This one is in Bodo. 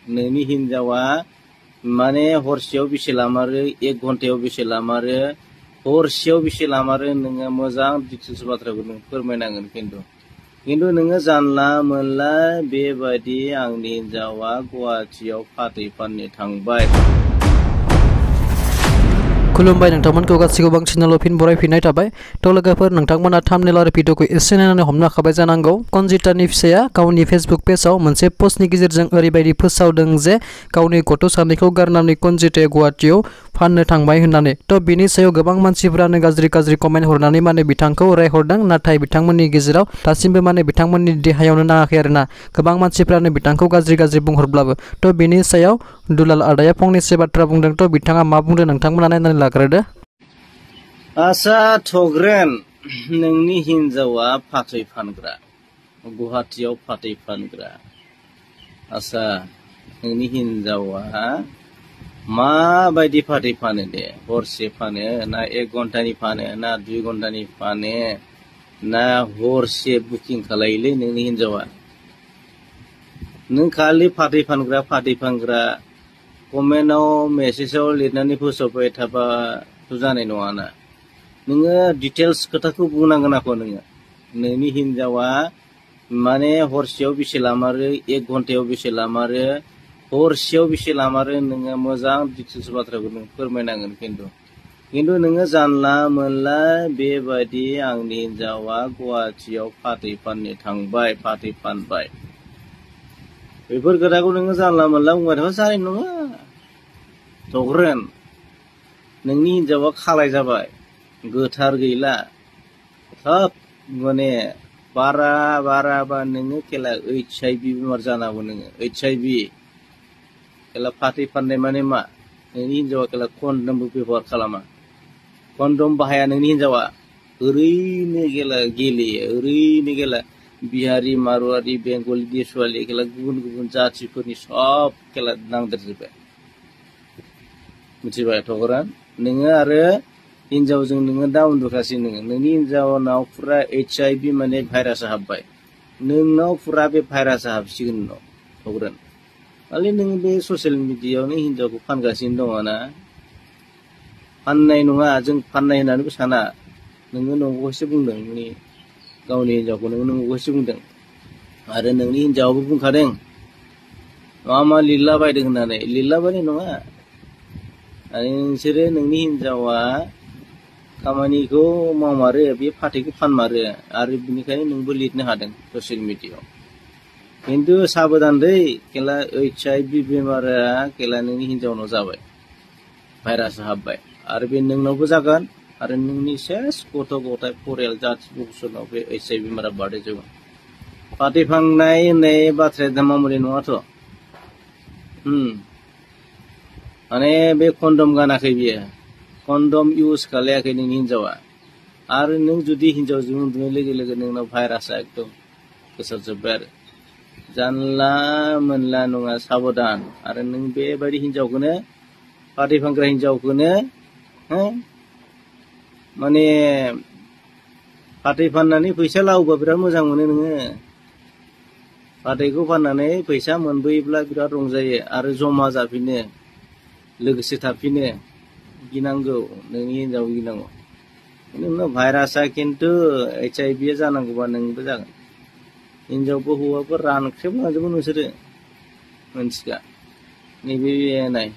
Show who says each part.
Speaker 1: नोंनि हिनजावा माने हरसेयाव बेसे लामारो 1 घन्टायाव बेसे लामारो हरसेयाव बेसे लामारो नोङो मोजां डिटेल्स बाथ्राखौ नों फोरमायनांगोन खिन्थु नोङो जानला मोनला बेबायदि आंनि हिनजावा गुवाहाटियाव फाथै फाननो थांबाय।
Speaker 2: खुलुमबाय नोंथांमोनखौ गासिखौबो आं चेनेलाव फिन बरायफिननाय थाबाय। थ' लोगोफोर नोंथांमोना थाम्बनेल आरो भिडिअखौ एसे नायनानै हमनो हाखाबाय जानांगौ। कनजितानि फिसाया गावनि फेसबुक पेजाव मोनसे पस्टनि गेजेरजों ओरैबायदि फोसावदों जे गावनि गथ' सानैखौ गारनानै कनजिताया गुवाहाटियाव फाननो थांबाय होननानै। थ' बिनि सायाव गोबां मानसिफ्रानो गाज्रि कमेन्ट हरनानै माने बिथांखौ रायहरदों, नाथाय बिथांमोननि गेजेराव दासिमबो माने बिथांमोननि देहायावनो नाङाखै आरोना। गोबां मानसिफ्रानो बिथांखौ गाज्रि बुंहरब्लाबो। थ' बिनि सायाव दुलाल आदाया फंनैसो बाथ्रा बुंदों। थ' बिथाङा मा बुंदों नोंथांमोना नायनानै लाग्रोदो।
Speaker 1: आसा थग्रेन नोंनि हिनजावा फाथै फानग्रा, गुवाहाटियाव फाथै फानग्रा। आसा नोंनि हिनजावा माबायदि फाथै फानो दे? हरसे फानो ना 1 घन्टानि फानो ना 2 घन्टानि फानो ना हरसे बुकिं खालायोलै नोंनि हिनजावा? नों खालि फाथै फानग्रा कमेन्टआव मेसेजाव लिरनानै फोसावबाय थाबाथ' जानाय नङाना। नोङो डिटेल्स खोथाखौ बुंनांगोन आखौ नोङो। नोंनि हिनजावा माने हरसेयाव बेसे लामारो 1 घन्टायाव बेसे लामारो हरसेयाव बेसे लामारो नोङो मोजां डिटेल्स बाथ्राखौ नों फोरमायनांगोन खिन्थु नोङो जानला मोनला बेबायदि आंनि हिनजावा गुवाहाटियाव फाथै फाननो थांबाय, फाथै फानबाय, बेफोर खोथाखौ नोङो जानला मोनला बुंबाय थाबा जानाय नङा। थग्रेन नोंनि हिनजावा खालाय जाबाय, गोथार गैला, सब माने बारा नोङो खेला HIV बेमार जानांगौ नोङो। HIV खेला फाथै फाननाय माने मा? नोंनि हिनजावा खेला कन्डमबो बेबहार खालामा, कन्डम बाहाया नोंनि हिनजावा, ओरैनो गेलेयो, ओरैनो गेला बिहारि, मारवारि, बेंगलि, देसुवालि खेला गुबुन जाथिफोरनि सब खेला नांदेरजोब्बाय। मिथिबाय थग्रेन? नोङो आरो हिनजावजों नोङो दा उन्दुगासिनो नोंनि हिनजावनाव फुरा HIV माने भाइरासा हाबबाय, नोंनाव फुरा बे भाइरासा हाबसिगोन उनाव। थग्रेन खालि नोङो बे ससियेल मिडियायावनो हिनजावखौ फानगासिनो दङ ना? फाननाय नङा, जों फाननाय होननानैबो साना। नोङो नंगौसो बुंदों, नोंनि गावनि हिनजावखौ नोङो नंगौसो बुंदों आरो नोंनि हिनजावाबो बुंखादों मा लिरलाबायदों होननानै। लिरलाबायनाय नङा। आरो नोंसोरो नोंनि हिनजावा खामानिखौ मावमारो, बे फाथैखौ फानमारो आरो बिनिखायनो नोंबो लिरनो हादों ससियेल मिडियायाव। खिन्थु साबधान दै, खेला HIV बेमारा खेला नोंनि हिनजावनाव जाबाय, भाइरास हाबबाय आरो बे नोंनावबो जागोन आरो नोंनि सेस गथ' गथाय फरियाल जाथि बंस'नाव बे HIV बेमारा बारदेरजोबगोन। फाथै फाननाय होननाय बाथ्राया मामुलि नङाथ'। माने बे कन्डम गानाखै बियो, कन्डम इउज खालायाखै नोंनि हिनजावा। आरो नों जुदि हिनजावजों उन्दुनाय लोगो नोंनाव भाइरासा एकदम गोसारजोब्बाय आरो जानला मोनला नङा, साबधान। आरो नों बेबायदि हिनजावखौनो, फाथै फानग्रा हिनजावखौनो माने फाथै फाननानै फैसा लाबोबा बिराद मोजां मोनो नोङो। फाथैखौ फाननानै फैसा मोनबोयोब्ला बिराद रंजायो आरो जमा जाफिनो, लोगोसे थाफिनो। गिनांगौ, नोंनि हिनजाव गिनांगौ। नोंनाव भाइरासा खिन्थु HIV जानांगौबा नोंबो जागोन। हिनजावबो हौवाबो रानख्रेबलांजोबो नोंसोरो, मोनथिगा? नैबे नाय